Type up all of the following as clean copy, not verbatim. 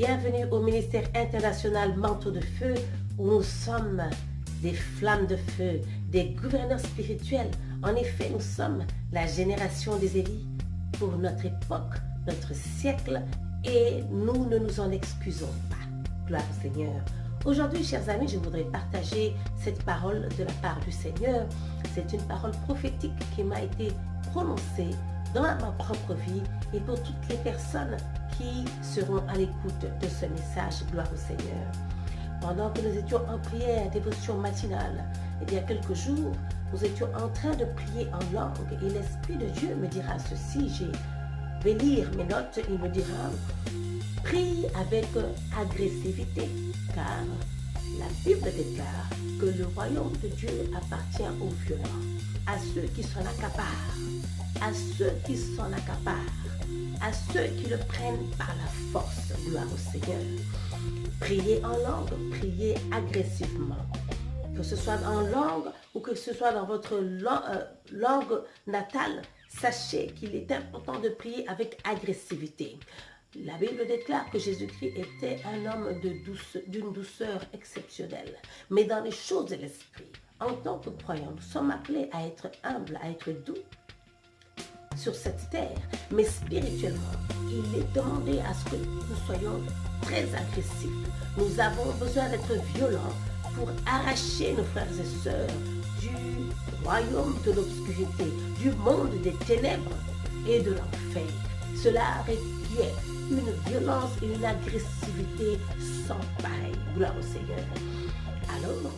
Bienvenue au ministère international Manteau de Feu où nous sommes des flammes de feu, des gouverneurs spirituels. En effet, nous sommes la génération des Élis pour notre époque, notre siècle et nous ne nous en excusons pas. Gloire au Seigneur. Aujourd'hui, chers amis, je voudrais partager cette parole de la part du Seigneur. C'est une parole prophétique qui m'a été prononcée dans ma propre vie et pour toutes les personnes qui seront à l'écoute de ce message. Gloire au Seigneur. Pendant que nous étions en prière, dévotion matinale, il y a quelques jours, nous étions en train de prier en langue et l'Esprit de Dieu me dira ceci. Je vais lire mes notes, il me dira « Prie avec agressivité, car la Bible déclare que le royaume de Dieu appartient aux violents, à ceux qui s'en accaparent, à ceux qui s'en accaparent, à ceux qui le prennent par la force. » Gloire au Seigneur. Priez en langue, priez agressivement. Que ce soit en langue ou que ce soit dans votre langue natale, sachez qu'il est important de prier avec agressivité. La Bible déclare que Jésus-Christ était un homme d'une douceur exceptionnelle. Mais dans les choses de l'esprit, en tant que croyants, nous sommes appelés à être humbles, à être doux sur cette terre. Mais spirituellement, il est demandé à ce que nous soyons très agressifs. Nous avons besoin d'être violents pour arracher nos frères et sœurs du royaume de l'obscurité, du monde des ténèbres et de l'enfer. Cela requiert une violence et une agressivité sans pareil. Gloire au Seigneur. Alors,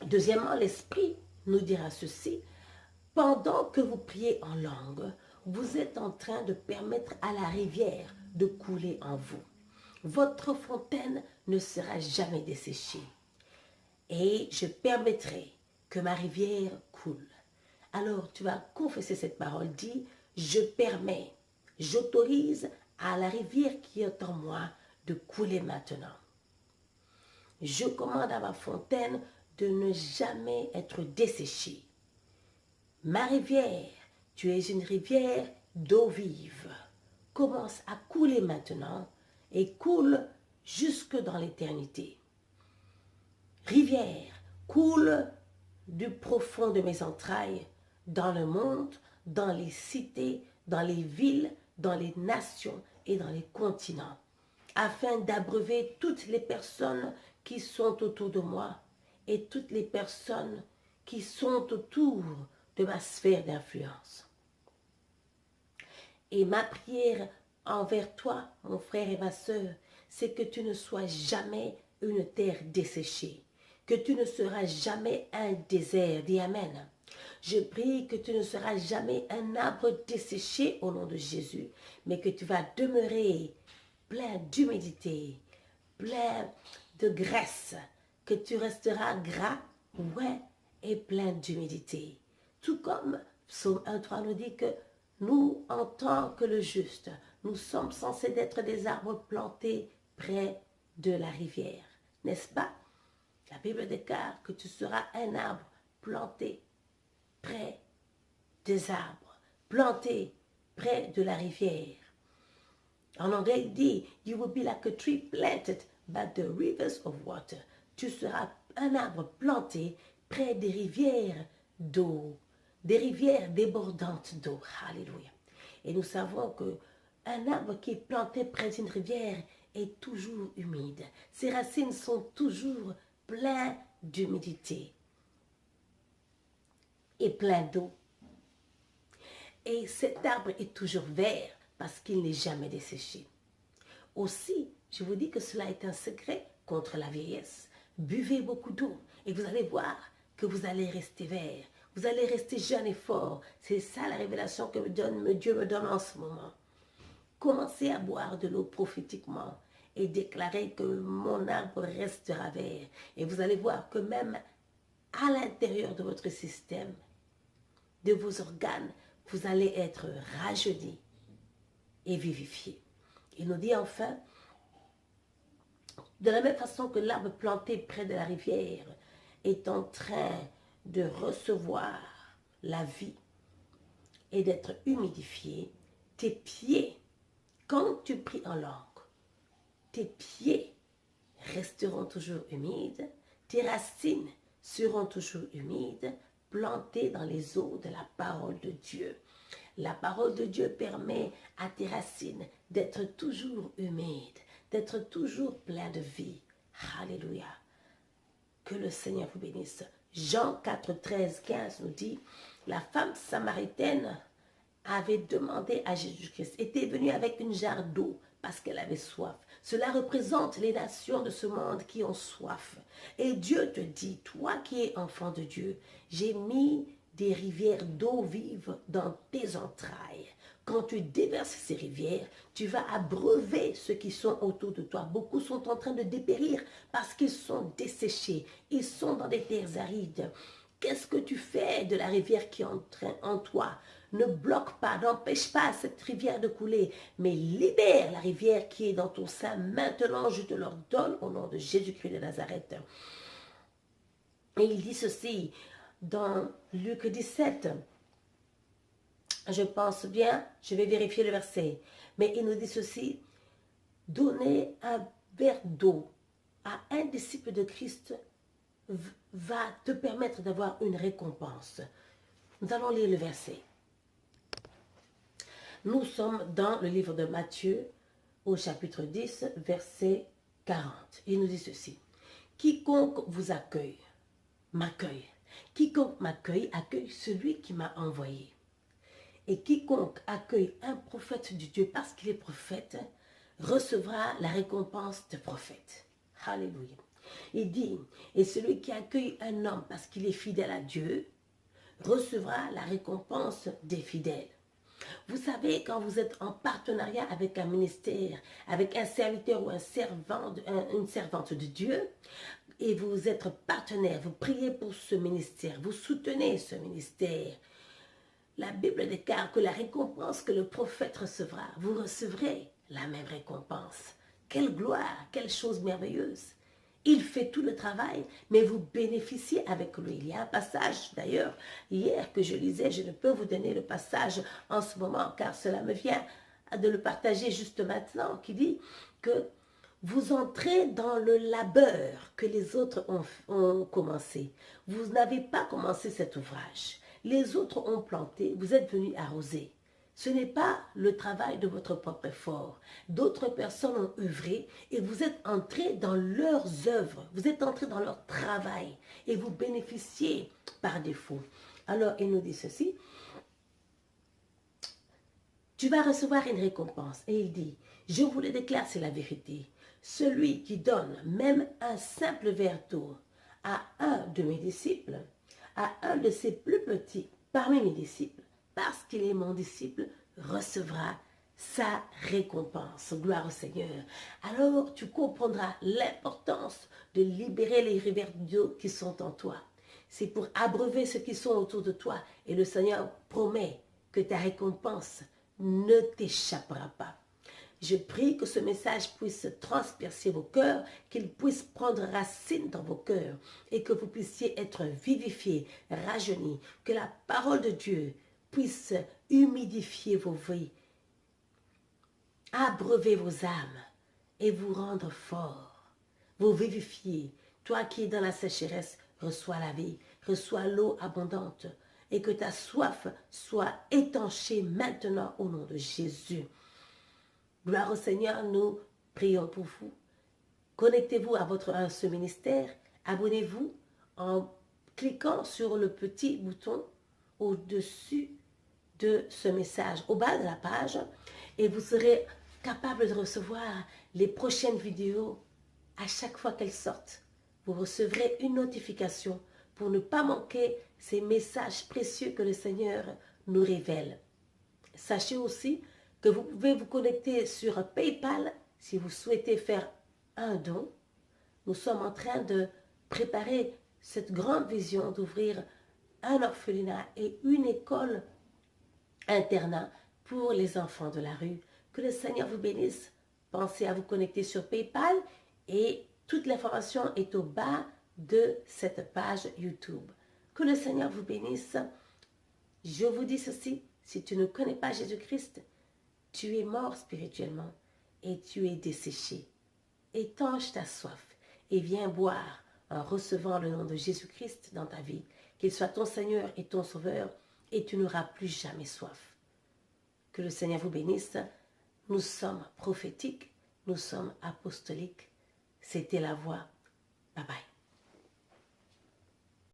deuxièmement, l'Esprit nous dira ceci. Pendant que vous priez en langue, vous êtes en train de permettre à la rivière de couler en vous. Votre fontaine ne sera jamais desséchée. Et je permettrai que ma rivière coule. Alors tu vas confesser cette parole, dis, je permets, j'autorise à la rivière qui est en moi de couler maintenant. Je commande à ma fontaine de ne jamais être desséchée. Ma rivière, tu es une rivière d'eau vive. Commence à couler maintenant et coule jusque dans l'éternité. Rivière, coule du profond de mes entrailles dans le monde, dans les cités, dans les villes, dans les nations et dans les continents, afin d'abreuver toutes les personnes qui sont autour de moi et toutes les personnes qui sont autour de ma sphère d'influence. Et ma prière envers toi, mon frère et ma sœur, c'est que tu ne sois jamais une terre desséchée, que tu ne seras jamais un désert. Dis Amen. Je prie que tu ne seras jamais un arbre desséché au nom de Jésus, mais que tu vas demeurer plein d'humidité, plein de graisse, que tu resteras gras, ouais, et plein d'humidité. Tout comme Psaume 1.3 nous dit que nous, en tant que le juste, nous sommes censés être des arbres plantés près de la rivière. N'est-ce pas? La Bible déclare que tu seras un arbre planté près des arbres, planté près de la rivière. En anglais, il dit, you will be like a tree planted by the rivers of water. Tu seras un arbre planté près des rivières d'eau, des rivières débordantes d'eau. Alléluia. Et nous savons que un arbre qui est planté près d'une rivière est toujours humide. Ses racines sont toujours pleines d'humidité et plein d'eau. Et cet arbre est toujours vert parce qu'il n'est jamais desséché. Aussi, je vous dis que cela est un secret contre la vieillesse. Buvez beaucoup d'eau et vous allez voir que vous allez rester vert. Vous allez rester jeune et fort. C'est ça la révélation que Dieu me donne en ce moment. Commencez à boire de l'eau prophétiquement et déclarez que mon arbre restera vert. Et vous allez voir que même à l'intérieur de votre système, de vos organes, vous allez être rajeunis et vivifiés. Il nous dit enfin, de la même façon que l'arbre planté près de la rivière est en train de recevoir la vie et d'être humidifié, tes pieds, quand tu pries en langue, tes pieds resteront toujours humides, tes racines seront toujours humides, plantées dans les eaux de la parole de Dieu. La parole de Dieu permet à tes racines d'être toujours humides, d'être toujours plein de vie. Alléluia. Que le Seigneur vous bénisse. Jean 4, 13, 15 nous dit, la femme samaritaine avait demandé à Jésus-Christ, était venue avec une jarre d'eau parce qu'elle avait soif. Cela représente les nations de ce monde qui ont soif. Et Dieu te dit, toi qui es enfant de Dieu, j'ai mis des rivières d'eau vive dans tes entrailles. Quand tu déverses ces rivières, tu vas abreuver ceux qui sont autour de toi. Beaucoup sont en train de dépérir parce qu'ils sont desséchés. Ils sont dans des terres arides. Qu'est-ce que tu fais de la rivière qui est en toi? Ne bloque pas, n'empêche pas cette rivière de couler, mais libère la rivière qui est dans ton sein. Maintenant, je te l'ordonne au nom de Jésus-Christ de Nazareth. Et il dit ceci dans Luc 17. Je pense bien, je vais vérifier le verset. Mais il nous dit ceci, donner un verre d'eau à un disciple de Christ va te permettre d'avoir une récompense. Nous allons lire le verset. Nous sommes dans le livre de Matthieu, au chapitre 10, verset 40. Il nous dit ceci. Quiconque vous accueille, m'accueille. Quiconque m'accueille, accueille celui qui m'a envoyé. Et quiconque accueille un prophète de Dieu parce qu'il est prophète, recevra la récompense de prophète. Alléluia. Il dit, et celui qui accueille un homme parce qu'il est fidèle à Dieu, recevra la récompense des fidèles. Vous savez, quand vous êtes en partenariat avec un ministère, avec un serviteur ou une servante de Dieu, et vous êtes partenaire, vous priez pour ce ministère, vous soutenez ce ministère, la Bible déclare que la récompense que le prophète recevra, vous recevrez la même récompense. Quelle gloire, quelle chose merveilleuse. Il fait tout le travail, mais vous bénéficiez avec lui. Il y a un passage, d'ailleurs, hier que je lisais, je ne peux vous donner le passage en ce moment, car cela me vient de le partager juste maintenant, qui dit que vous entrez dans le labeur que les autres ont commencé. Vous n'avez pas commencé cet ouvrage. Les autres ont planté, vous êtes venus arroser. Ce n'est pas le travail de votre propre effort. D'autres personnes ont œuvré et vous êtes entrés dans leurs œuvres. Vous êtes entrés dans leur travail et vous bénéficiez par défaut. Alors, il nous dit ceci. Tu vas recevoir une récompense. Et il dit, je vous le déclare, c'est la vérité. Celui qui donne même un simple verre d'eau à un de mes disciples, à un de ses plus petits parmi mes disciples, parce qu'il est mon disciple, recevra sa récompense. Gloire au Seigneur. Alors tu comprendras l'importance de libérer les rivières d'eau qui sont en toi. C'est pour abreuver ceux qui sont autour de toi. Et le Seigneur promet que ta récompense ne t'échappera pas. Je prie que ce message puisse transpercer vos cœurs, qu'il puisse prendre racine dans vos cœurs et que vous puissiez être vivifiés, rajeunis, que la parole de Dieu puisse humidifier vos vies, abreuver vos âmes et vous rendre forts, vous vivifier. Toi qui es dans la sécheresse, reçois la vie, reçois l'eau abondante et que ta soif soit étanchée maintenant au nom de Jésus. Gloire au Seigneur, nous prions pour vous. Connectez-vous à ce ministère. Abonnez-vous en cliquant sur le petit bouton au-dessus de ce message, au bas de la page. Et vous serez capable de recevoir les prochaines vidéos à chaque fois qu'elles sortent. Vous recevrez une notification pour ne pas manquer ces messages précieux que le Seigneur nous révèle. Sachez aussi que vous pouvez vous connecter sur PayPal si vous souhaitez faire un don. Nous sommes en train de préparer cette grande vision d'ouvrir un orphelinat et une école internat pour les enfants de la rue. Que le Seigneur vous bénisse. Pensez à vous connecter sur PayPal et toute l'information est au bas de cette page YouTube. Que le Seigneur vous bénisse. Je vous dis ceci, si tu ne connais pas Jésus-Christ, tu es mort spirituellement et tu es desséché. étanche ta soif et viens boire en recevant le nom de Jésus-Christ dans ta vie. Qu'il soit ton Seigneur et ton Sauveur et tu n'auras plus jamais soif. Que le Seigneur vous bénisse. Nous sommes prophétiques, nous sommes apostoliques. C'était la voix. Bye bye.